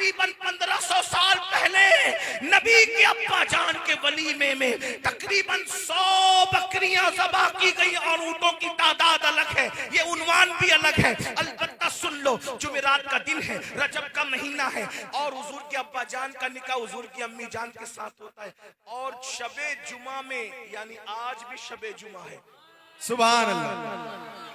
तकरीबन 1500 साल पहले नबी के अब्बा जान के वलीमे में तकरीबन 100 बकरियां ज़बह की गई और ऊँटों की तादाद अलग है, ये उन्वान भी अलग है। अलबत्ता सुन लो, जुमेरात का दिन है, रजब का महीना है और हुजूर के अब्बा जान का निकाह हुजूर की अम्मी जान के साथ होता है और शबे जुमा में, यानी आज भी शबे जुमा है। सुभान अल्लाह।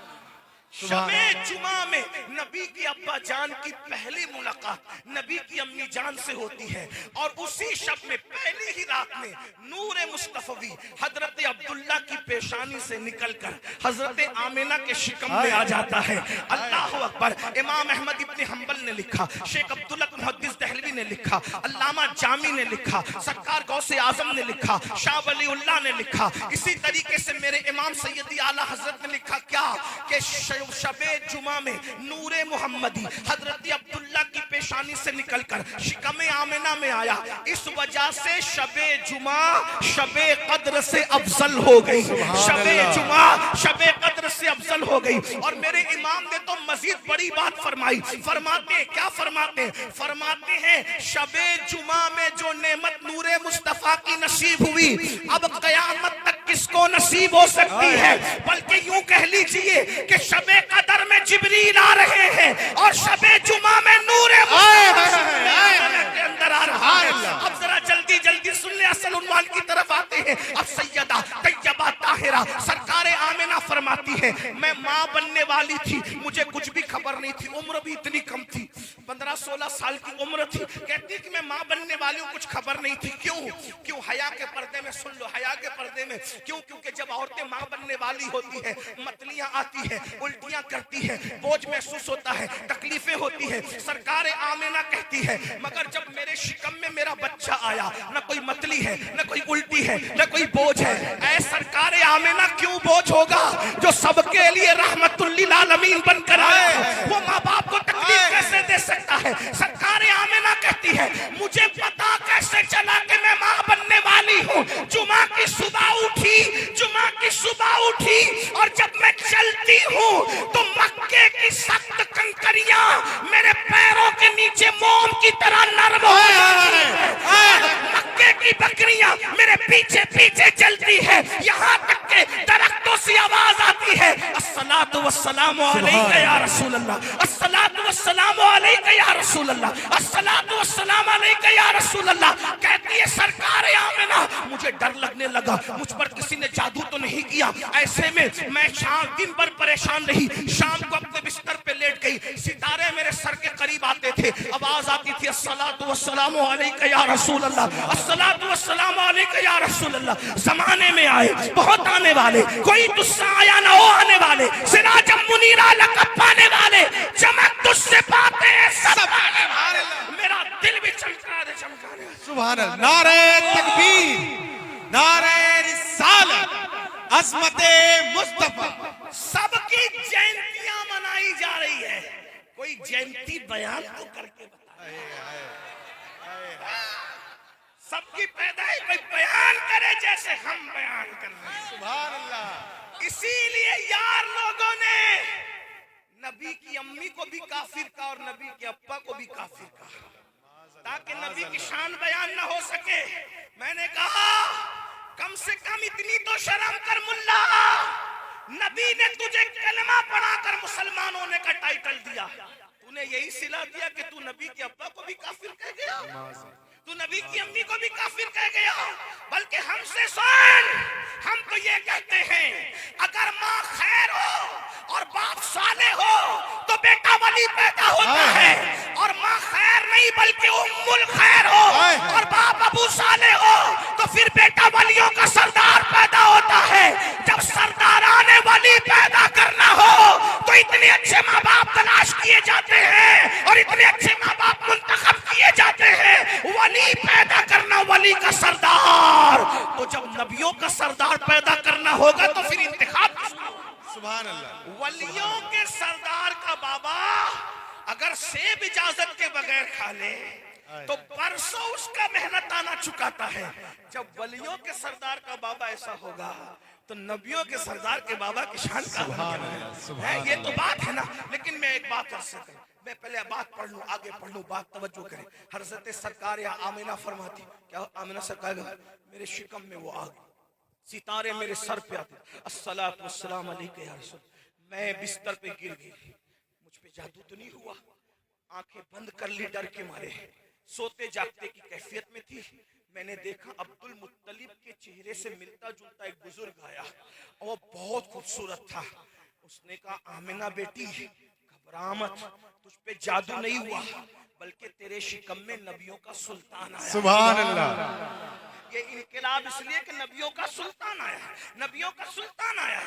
शबे जुमा में नबी की अब्बा जान की पहली मुलाकात नबी की अम्मी जान से होती है और उसी शब में पहली ही रात में नूर मुस्तफवी हजरत अब्दुल्ला की पेशानी से निकलकर हजरत आमिना के शिकम में आ जाता है। अल्लाह अकबर। इमाम अहमद इब्न हंबल ने लिखा, शेख अब्दुल्ला मुहद्दिस दहलवी ने लिखा, अल्लामा जामी ने लिखा, सरकार गौसे आजम ने लिखा, शाह वलीउल्लाह ने लिखा, इसी तरीके से मेरे इमाम सैयदी आला हजरत ने लिखा क्या कि शबे जुमा में नूरे मोहम्मदी हजरत अब्दुल्ला की पेशानी से निकलकर शिकमे आमिना में आया। इस वजह से शबे जुमा शबे कद्र से अफजल हो गई। शबे जुमा शबे कद्र से अफजल हो गई। और मेरे इमाम ने तो मजीद बड़ी बात फरमाई। फरमाते हैं क्या? फरमाते हैं शबे जुमा में जो नेमत नूरे मुस्तफा की नसीब हुई अब कयामत तक किसको नसीब हो सकती है? बल्कि यूं कह लीजिए कि शबे कदर में जिब्रील आ रहे हैं और शबे जुमा में नूरे के अंदर आ रहा है। अब जरा जल्दी जल्दी सुन ले, असल उन्वान की तरफ आते हैं। अब सैयदा तैयबा ताहिरा सरकार आमिना फरमाती है मैं माँ बनने वाली थी, मुझे कुछ भी खबर नहीं थी, उम्र भी इतनी कम थी, 15-16 साल की उम्र थी। कहती कि मैं माँ बनने वाली हूँ, कुछ खबर नहीं थी। क्यों? हया के पर्दे में, सुन लो, हया के पर्दे में क्यों? क्योंकि जब औरतें माँ बनने वाली होती है मतलियां आती है, उल्टियां करती है, बोझ महसूस होता है, तकलीफें होती है। सरकार आमिना कहती है मगर जब मेरे शिकम में मेरा बच्चा आया, न कोई मतली है, न कोई उल्टी है, न कोई बोझ है। ऐ सरकार आमिना क्यों बोझ होगा? जो सबके लिए रहमतुल लिल आलमीन बनकर आया वो माँ बाप को तकलीफ कैसे दे सकता है? सरकार आमिना कहती है मुझे पता कैसे चला कि मैं माँ बनने वाली हूँ? जुमा की सुबह उठी और जब मैं चलती हूँ तो मक्के की सख्त कंकरियां मेरे पैरों के नीचे मोम की तरह नरम हो जाती है। मक्के की बकरियां मेरे पीछे पीछे चलती है, यहाँ तक के दरख्तों से आवाज आती है अस्सलातु वस्सलामु अलैका या रसूल अल्लाह, अस्सलातु वस्सलामु अलैका या रसूल अल्लाह, अस्सलातु वस्सलामु अलैका या रसूल अल्लाह। कहती है सरकार आमिना मुझे डर लगने लगा, मुझ पर किसी ने जादू तो नहीं किया। ऐसे में मैं दिन भर परेशान रही, शाम को अपने बिस्तर पे लेट गई, सितारे मेरे सर के करीब आते थे, आवाज आती थी अस्सलातु वस्सलामु अलैका या रसूल अल्लाह, अस्सलातु वस्सलामु अलैका या रसूल अल्लाह। जमाने में आए बहुत आने वाले, कोई तुझसे आया ना हो आने वाले, सिराजम मुनीरा लक़ब पाने वाले, चमक तुझसे पाते हैं सब आने वाले। मेरा दिल भी चमका दे, चमका दे। सुभान अल्लाह। नारे तकबीर, नारे रिसालत, अज़मते मुस्तफा। सबकी जयंतियां मनाई जा रही है, कोई जयंती बयान तो करके बताए। सबकी पैदाइश कोई बयान करे जैसे हम बयान कर रहे हैं। सुभान अल्लाह। इसीलिए यार लोगों ने नबी की अम्मी को भी काफिर कहा और नबी के अब्बा को भी काफिर कहा ताकि नबी की शान बयान ना हो सके। मैंने कहा कम से कम इतनी तो शर्म कर मुल्ला, नबी ने तुझे कलमा पढ़ाकर मुसलमान होने का टाइटल दिया, तूने यही सिला दिया कि तू नबी के अब्बा को भी काफिर कह गया, तू नबी की अम्मी को भी काफिर कह गया। बल्कि हमसे सुन, हम तो ये कहते हैं अगर माँ खैर हो और बाप साले हो तो बेटा वली पैदा होता है, और माँ खैर नहीं बल्कि उम्मुल खैर हो और बाप अबू साले हो तो फिर बेटा वलियों का सरदार पैदा होता है। जब सरदाराने वली पैदा करना हो तो इतने अच्छे माँ बाप तलाश किए जाते हैं और इतने अच्छे माँ बाप मुंतखब किए जाते हैं, वली पैदा करना, वली का सरदार। तो जब नबियों का सरदार पैदा करना होगा तो फिर इंतखाब। सुभान अल्लाह। वलियों के सरदार का बाबा अगर सेब इजाजत के बगैर खा ले तो परसों उसका मेहनत आना चुकाता है। जब वलियों के सरदार का बाबा ऐसा होगा तो नबियों के सरदार के बाबा की शान का है। ये तो बात है ना। लेकिन मैं एक बात कर सकता हूँ, मैं पहले बात पढ़ लूं, आगे पढ़ लूं, बात तवज्जो करें। हजरत सरकार या आमिना फरमाती, क्या आमिना सरकार मेरे शिकम में वो आग, सितारे मेरे सर पे आते, अस्सलातु वस्सलाम अलैका या रसूल। मैं बिस्तर पे गिर गई, मुझ पे जादू तो नहीं हुआ? आंखें बंद कर ली डर के मारे, सोते जागते की कैफियत में थी। मैंने देखा अब्दुल मुत्तलिब के चेहरे से मिलता जुलता एक बुजुर्ग आया और वो बहुत खूबसूरत था। उसने कहा, आमिना बेटी घबरा मत, तुझ पे जादू नहीं हुआ, बल्कि तेरे शिकम में नबियों का सुल्तान आया। सुभान अल्लाह। ये इनकलाब इसलिए कि नबियों का सुल्तान आया, नबियों का सुल्तान आया।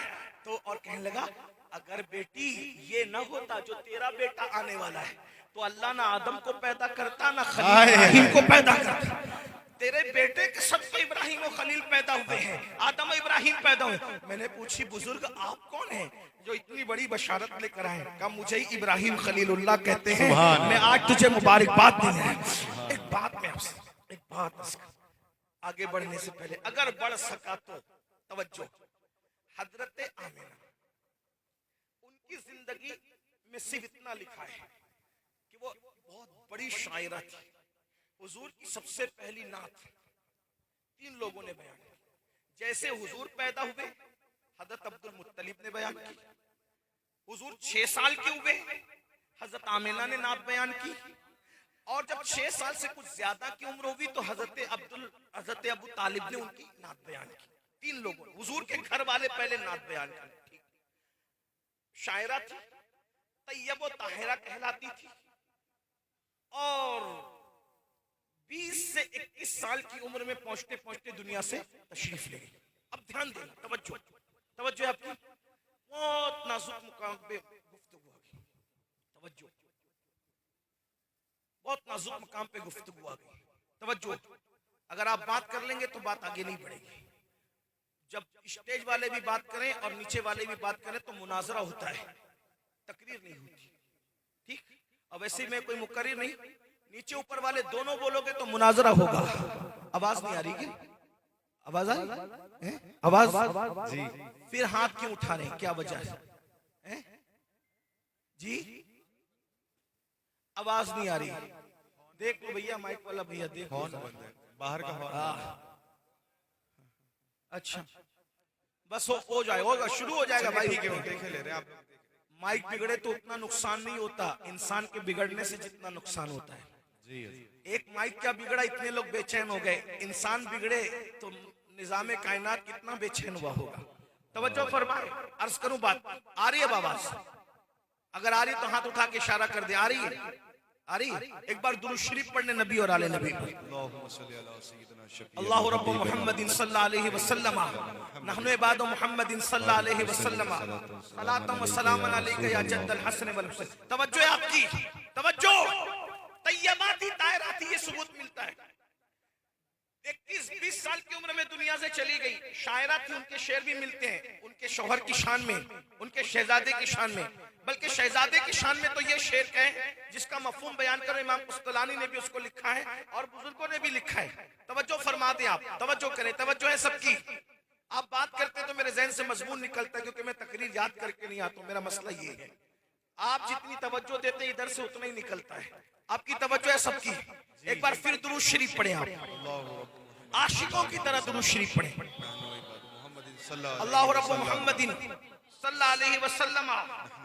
तो और कहने लगा, अगर बेटी ये न होता जो तेरा बेटा आने वाला है, तो अल्लाह ना आदम को पैदा करता ना खलील इब्राहिम को पैदा करता। तेरे बेटे के सबसे इब्राहिम और खलील पैदा हुए हैं, आदम और इब्राहिम पैदा हुए। मैंने पूछी, बुजुर्ग आप कौन हैं जो इतनी बड़ी बशारत लेकर आए? कहा, मुझे ही इब्राहिम खलीलुल्लाह कहते हैं, मैं आज तुझे मुबारकबाद देने आया। एक बात में आपसे, एक बात आगे बढ़ने से पहले अगर बढ़ सका तो तवज्जो। हजरत आमिना, उनकी जिंदगी में सिर्फ इतना लिखा है कि वो बहुत बड़ी शायरा थी। हुजूर की सबसे पहली नात 3 लोगों ने बयान की। जैसे हुजूर पैदा हुए, हजरत अब्दुल मुत्तलिब ने बयान की। हुजूर 6 साल के हुए, हजरत आमिना ने नात बयान की। और जब 6 साल से कुछ ज्यादा की उम्र हुई तो हजरत अबू तालिब ने उनकी नात बयान की। 3 लोगों ने, हुजूर के घर वाले पहले नात बयान की। शायरा थी, तैयब व ताहिरा कहलाती थी और 20 से 21 साल की उम्र में पहुंचते पहुंचते दुनिया से तशरीफ ले गई। अब ध्यान देना, तवज्जो तवज्जो आपकी, बहुत नाजुक मुकाम पे गुफ्तगू होगी। तवज्जो, बहुत नाजुक मुकाम पे गुफ्तगू आ गई। तवज्जो, अगर आप बात कर लेंगे तो बात आगे नहीं बढ़ेगी। जब स्टेज वाले भी बात करें और नीचे वाले भी बात करें तो मुनाजरा होता है, तकरीर नहीं होती। ठीक, अब वैसे मैं कोई मुकर्रिर नहीं, नीचे ऊपर वाले दोनों बोलोगे तो मुनाजरा होगा। आवाज नहीं आ रही क्या? आवाज आ रही? आवाज जी। फिर हाथ क्यों उठा रहे हैं, क्या वजह है जी? आवाज नहीं आ रही, देख लो भैया, माइक वाला भैया देख लो, बाहर का हॉर्न। अच्छा, बस हो जाएगा, शुरू हो जाएगा भाई। देखे ले रहे आप। माइक बिगड़े तो उतना नुकसान नहीं होता, इंसान के बिगड़ने से जितना नुकसान होता है। जी, एक माइक क्या बिगड़ा, इतने लोग बेचैन हो गए। इंसान बिगड़े तो निजामे कायनात कितना बेचैन हुआ होगा। तवज्जो फरमाए, अर्ज करूं बात, आ रही है आवाज? अगर आ रही तो हाथ उठा के इशारा कर दे, आ रही है? आ रही? एक बार दुरूद शरीफ पढ़ने नबी और आले नबी पर। अल्लाहु रब्बु मुहम्मदिन सल्लल्लाहु अलैहि वसल्लम, नहनु इबादु मुहम्मदिन सल्लल्लाहु अलैहि वसल्लम, सलातम व सलामन अलैका या जद्दल हसन वल हुसैन। तवज्जो है आपकी, तवज्जो। तैयबाती तायराती, ये सबूत मिलता है। 21-20 साल की उम्र में दुनिया से चली गई, शायरा थी। उनके शेर भी मिलते हैं उनके शौहर की शान में, उनके शहजादे की शान में। बल्कि शहजादे की शान में तो ये शेर कहें जिसका मफहूम बयान कर इमाम कुस्तलानी ने भी उसको लिखा है और बुजुर्गों ने भी लिखा है। तवज्जो फरमा दें आप, तवज्जो करें, तवज्जो है सबकी। आप बात करते तो मेरे जहन से मजमून निकलता है, क्योंकि मैं तकरीर याद करके नहीं आता। मेरा मसला ये है, आप जितनी तवज्जो देते हैं इधर से उतना ही निकलता है। आपकी तवज्जो है सबकी। एक बार फिर दुरूद शरीफ पढ़े आप, आशिकों की तरह दुरूद शरीफ पढ़े। अल्लाहु रब्बु मुहम्मदिन सल्लल्लाहु अलैहि वसल्लम,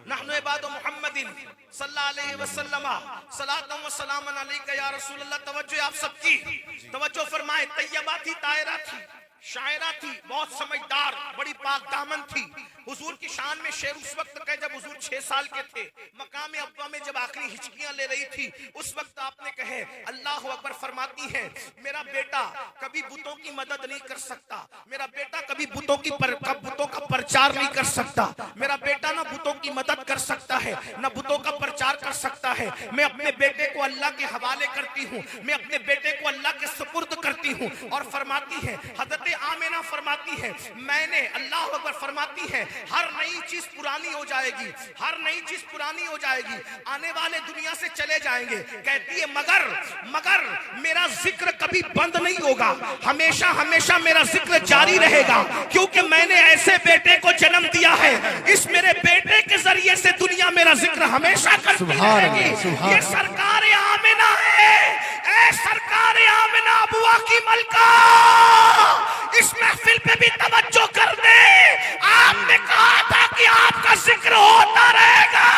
नहनु इबादु मुहम्मदिन सल्लल्लाहु अलैहि वसल्लम, सलातम व सलामन अलैका या रसूल अल्लाह। तवज्जो आप सबकी, तवज्जो फरमाए। तैयबा थी, तायरा थी, शायरा थी, बहुत समझदार, बड़ी पाक दामन थी। हुजूर की शान में शेर उस वक्त कहे जब हुजूर 6 साल के थे। मकाम अब्बा में जब आखिरी हिचकियां ले रही थी, उस वक्त आपने कहे अल्लाह अकबर। फरमाती है, मेरा बेटा कभी बुतों की मदद नहीं कर सकता, मेरा बेटा कभी बुतों का प्रचार नहीं कर सकता, मेरा बेटा ना बुतों की मदद कर सकता है ना बुतों का प्रचार कर सकता है। मैं अपने बेटे को अल्लाह के हवाले करती हूँ, मैं अपने बेटे को अल्लाह के सुपुर्द करती हूँ। और फरमाती है हजरत आमिना फरमाती है, मैंने, अल्लाह अकबर फरमाती है, हर नई चीज पुरानी हो जाएगी, हर नई चीज पुरानी हो जाएगी, आने वाले दुनिया से चले जाएंगे। कहती है मगर मेरा जिक्र कभी बंद नहीं होगा, हमेशा हमेशा मेरा जिक्र जारी रहेगा, क्योंकि मैंने ऐसे बेटे को जन्म दिया है, इस मेरे बेटे के जरिए से दुनिया मेरा जिक्र हमेशा करती रहेगी। ये सरकार आमिना है, ऐ सरकार आमिना बुआ की मलका, इस महफिल पे भी तवज्जो कर दे। आपने कहा था कि आपका जिक्र होता रहेगा।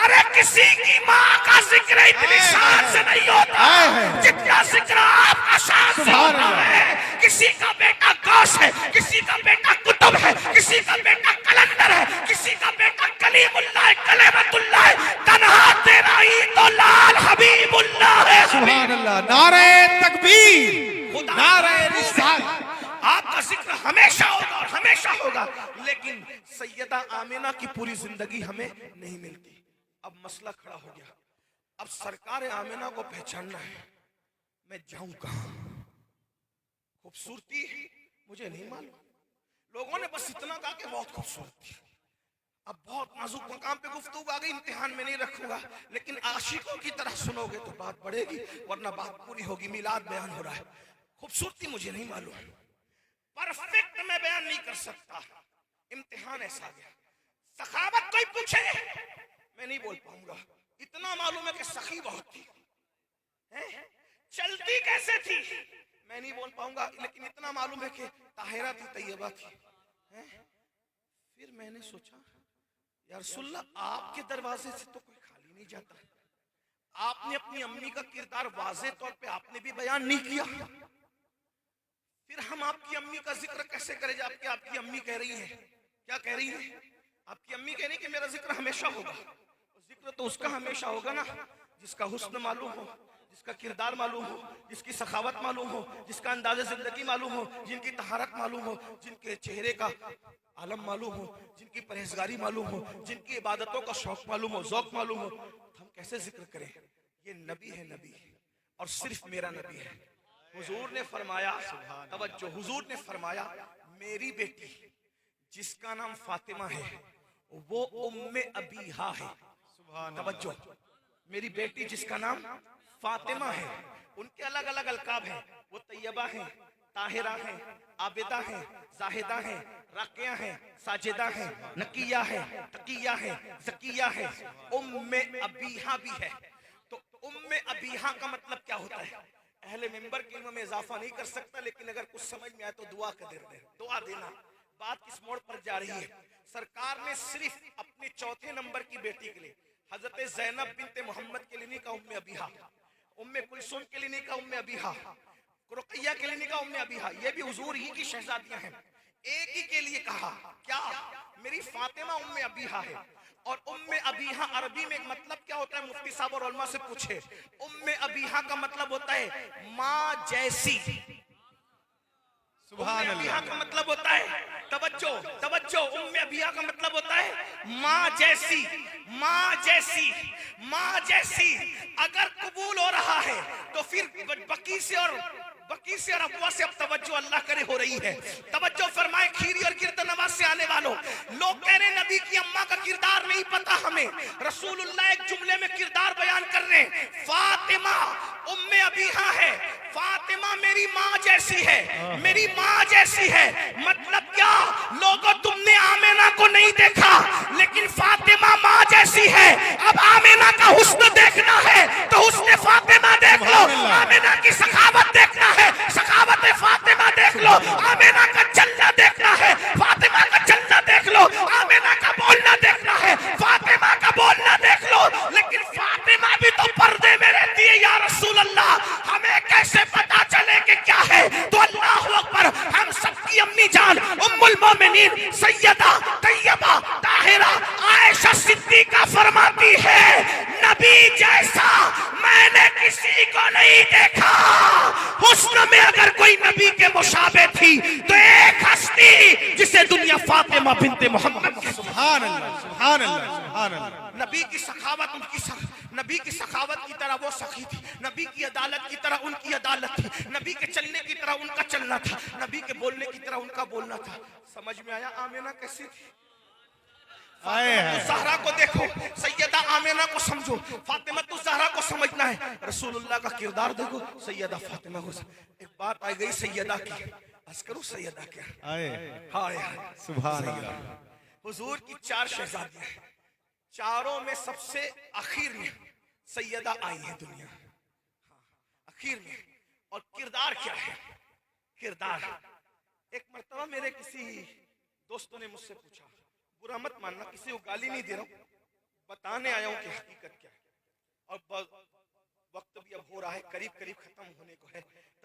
अरे किसी की माँ का जिक्र इतनी शान से नहीं होता जितना जिक्र आपका शान से होता है। किसी का बेटा गौस है, किसी का बेटा कुतुब है, किसी का बेटा कलंदर है, किसी का बेटा कलीमुल्लाह कलेमतुल्लाह, तन्हा तेरा ही तो लाल हबीबुल्लाह है। सुभान अल्लाह, नारे तकबीर, नारे रिसालत। आपका जिक्र हमेशा होगा और हमेशा होगा, लेकिन सैयदा आमिना की पूरी जिंदगी हमें नहीं मिलती। अब मसला खड़ा हो गया, अब सरकार आमिना को पहचानना है, मैं जाऊं कहां? खूबसूरती मुझे नहीं मालूम, लोगों ने बस इतना कहा कि बहुत खूबसूरती। अब बहुत नाजुक मकाम पे गुफ्तगू आ गई, इम्तिहान में नहीं रखूंगा, लेकिन आशिकों की तरह सुनोगे तो बात बढ़ेगी, वरना बात पूरी होगी। मिलाद बयान हो रहा है, खूबसूरती मुझे नहीं मालूम, परफेक्ट मैं बयान नहीं कर सकता, इम्तिहान ऐसा गया। सखावत कोई पूछे मैं नहीं बोल पाऊंगा, इतना मालूम है कि सखी बहुत थी, चलती कैसे थी मैं नहीं बोल पाऊंगा, लेकिन इतना मालूम है कि ताहिरा थी, तैयबा थी। फिर मैंने सोचा या रसूलल्लाह, आपके दरवाजे से तो कोई खाली नहीं जाता, आपने अपनी अम्मी का किरदार वाज़े तौर पे आपने भी बयान नहीं किया, फिर हम आपकी अम्मी का जिक्र कैसे करें? जबकि आपकी अम्मी कह रही है, क्या कह रही है? आपकी अम्मी कह रही कि मेरा जिक्र हमेशा होगा। जिक्र तो उसका हमेशा होगा ना जिसका हुस्न मालूम हो, जिसका किरदार मालूम हो, जिसकी सखावत मालूम हो, जिसका अंदाज़े जिंदगी मालूम हो, जिनकी तहारत मालूम हो, जिनके चेहरे का आलम मालूम हो, जिनकी परहेजगारी मालूम हो, जिनकी इबादतों का शौक मालूम हो, ज़ौक़ मालूम हो, तो हम कैसे जिक्र करें? ये नबी है, नबी और सिर्फ मेरा नबी है। हुजूर ने फरमाया, तवज्जो, हुजूर ने फरमाया, मेरी बेटी जिसका नाम फातिमा है वो उम्मे अबीहा है। तवज्जो, मेरी बेटी जिसका नाम फातिमा है, उनके अलग अलग अलकाब हैं, वो तैयबा हैं, ताहिरा हैं, आबिदा हैं, जाहिदा हैं, राकिया हैं, साजिदा हैं, नकिया हैं, तकिया हैं, ज़किया हैं, उम्मे अबीहा भी है। तो उम्मे अबीहा का मतलब क्या होता है? अहले मिंबर के इल्म में इजाफा नहीं कर सकता, लेकिन अगर कुछ समझ में आए तो दुआ कर दे, दुआ देना। बात किस मोड़ पर जा रही है? सरकार ने सिर्फ अपने चौथे नंबर की बेटी के लिए, हजरत ज़ैनब बिनते मोहम्मद के लिए नहीं कहा उम्मे अबीहा, उम्मे कुलसूम के लिए नहीं कहा उम्मे अबीहा, रुक़ैया के लिए नहीं कहा उम्मे अबीहा, ये भी हुजूर ही की शहजादियां हैं। एक ही के लिए कहा, क्या? मेरी फातिमा उम्मे अबीहा है। और उम्मे अबीहा अरबी में मतलब क्या होता है? मुफ्ती साहब और उलमा से पूछे। उम्मे अबीहा का मतलब होता है माँ जैसी। उम्मे अबीहा का मतलब होता है, तवज्जो तवज्जो, उम्मे अबीहा का मतलब होता है माँ जैसी, माँ जैसी, माँ जैसी। अगर कबूल हो रहा है तो फिर बकी से और अफवाह से अब तवज्जो अल्लाह करे हो रही है। तवज्जो फरमाए, खीरी और गिरद नवाज से आने वालों, लोग कह रहे नबी की अम्मा का किरदार नहीं पता हमें। रसूलुल्लाह एक जुमले में किरदार बयान कर रहे हैं, फातिमा उम्मे अबीहा है, फातिमा मेरी माँ जैसी है, मेरी माँ जैसी है। मतलब क्या? लोगों, तुमने आमिना को नहीं देखा, लेकिन फातिमा माँ जैसी है। अब आमिना का हुस्न देखना है तो हुस्न फातिमा देख लो, आमिना की सखावत देखना है, सखावत फातिमा देख लो, आमिना का चलना देखना है, फातिमा का चलना देख लो, आमिना का बोलना देखना है, फातिमा का बोलना देख लो। लेकिन फातिमा भी तो पर्दे में रहती है या रसूल अल्लाह, हमें कैसे पता चले कि क्या है? तो अल्लाह अकबर, हम सबकी अम्मी जान उम्मुल मोमिनीन सैयदा तैयबा ताहिरा आयशा सिद्दीका फरमाती है, नबी जैसा मैंने किसी को नहीं देखा। हुस्न में अगर कोई नबी के मुशाबे थी तो एक हस्ती जिसे दुनिया फातिमा बिनते मोहम्मद। सुभान अल्लाह, सुभान अल्लाह। नबी की सखावत नबी की सखावत की तरह वो सखी थी, नबी की अदालत की तरह उनकी अदालत थी, नबी के चलने की तरह उनका चलना था, नबी के बोलने की तरह उनका बोलना था। समझ में आया आमिना कैसी थी? ज़हरा को देखो, सैयदा आमिना को समझो, फातिमा ज़हरा को समझना है, रसूलुल्लाह का किरदार देखो, सैयदा फातिमा को। एक बात आ गई सैयदा की, अस्करू सैयदा क्या, हाय सुभान अल्लाह। हुजूर की 4 शहजादियां, चारों में सबसे आखिर में सैयदा आई है दुनिया, आखिर में। और किरदार क्या है? किरदार, एक मर्तबा मेरे किसी दोस्तों ने मुझसे पूछा, बुरा मत मानना, किसी को गाली नहीं दे रहा हूं, बताने आया हूं कि हकीकत क्या है। और वक्त भी अब हो रहा है, करीब करीब खत्म होने को है, तब